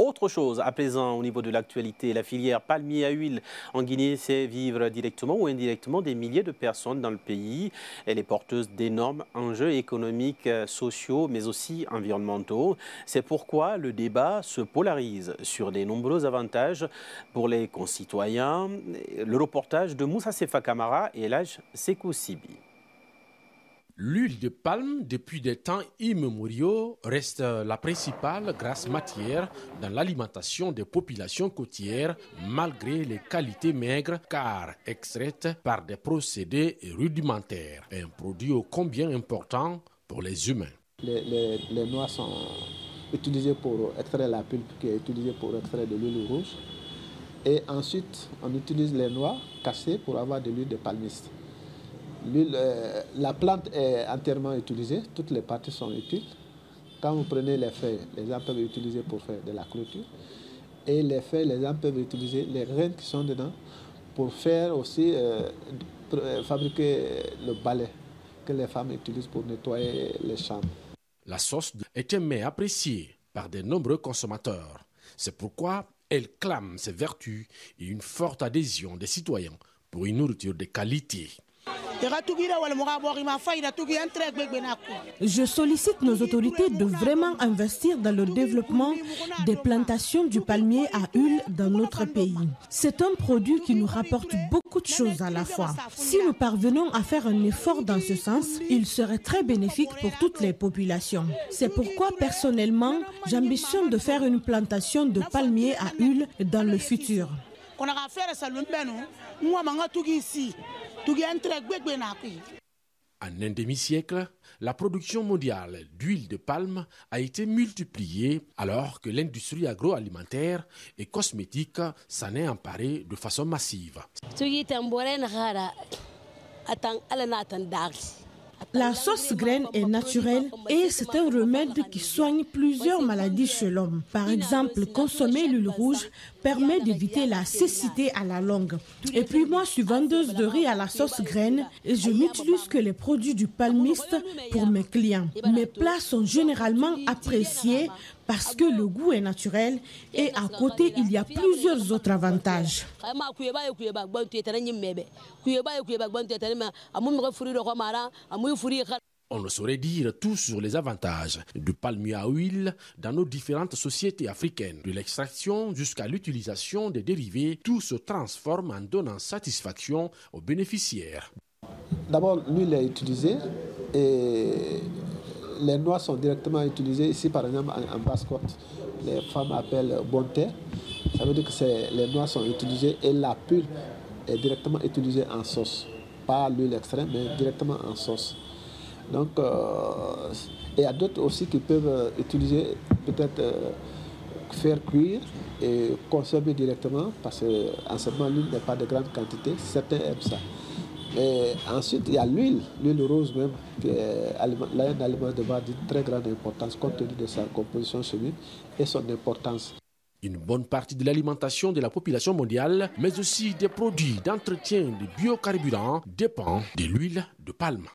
Autre chose, à présent, au niveau de l'actualité, la filière palmier à huile en Guinée fait vivre directement ou indirectement des milliers de personnes dans le pays. Elle est porteuse d'énormes enjeux économiques, sociaux, mais aussi environnementaux. C'est pourquoi le débat se polarise sur les nombreux avantages pour les concitoyens. Le reportage de Moussa Sefa Kamara et Elhaj Sekou Sibi. L'huile de palme, depuis des temps immémoriaux, reste la principale grasse matière dans l'alimentation des populations côtières, malgré les qualités maigres, car extraite par des procédés rudimentaires. Un produit ô combien important pour les humains. Les noix sont utilisées pour extraire la pulpe qui est utilisée pour extraire de l'huile rouge. Et ensuite, on utilise les noix cassées pour avoir de l'huile de palmiste. La plante est entièrement utilisée, toutes les parties sont utiles. Quand vous prenez les feuilles, les gens peuvent utiliser pour faire de la clôture. Et les feuilles, les gens peuvent utiliser les graines qui sont dedans pour faire aussi fabriquer le balai que les femmes utilisent pour nettoyer les chambres. La sauce est un mets apprécié par de nombreux consommateurs. C'est pourquoi elle clame ses vertus et une forte adhésion des citoyens pour une nourriture de qualité. Je sollicite nos autorités de vraiment investir dans le développement des plantations du palmier à huile dans notre pays. C'est un produit qui nous rapporte beaucoup de choses à la fois. Si nous parvenons à faire un effort dans ce sens, il serait très bénéfique pour toutes les populations. C'est pourquoi personnellement, j'ambitionne de faire une plantation de palmier à huile dans le futur. En un demi-siècle, la production mondiale d'huile de palme a été multipliée alors que l'industrie agroalimentaire et cosmétique s'en est emparée de façon massive. La sauce graine est naturelle et c'est un remède qui soigne plusieurs maladies chez l'homme. Par exemple, consommer l'huile rouge permet d'éviter la cécité à la longue. Et puis moi, je suis vendeuse de riz à la sauce graine et je n'utilise que les produits du palmiste pour mes clients. Mes plats sont généralement appréciés parce que le goût est naturel et à côté, il y a plusieurs autres avantages. On ne saurait dire tout sur les avantages du palmier à huile dans nos différentes sociétés africaines. De l'extraction jusqu'à l'utilisation des dérivés, tout se transforme en donnant satisfaction aux bénéficiaires. D'abord, l'huile est utilisée et les noix sont directement utilisées. Ici, par exemple, en Basse-Côte, les femmes appellent bonté. Ça veut dire que les noix sont utilisées et la pulpe est directement utilisée en sauce. Pas l'huile extrême, mais directement en sauce. Donc, il y a d'autres aussi qui peuvent utiliser, peut-être faire cuire et consommer directement, parce qu'en ce moment, l'huile n'est pas de grande quantité. Certains aiment ça. Et ensuite, il y a l'huile rose même, qui est un aliment de base d'une très grande importance, compte tenu de sa composition chimique et son importance. Une bonne partie de l'alimentation de la population mondiale, mais aussi des produits d'entretien de biocarburants, dépend de l'huile de palme.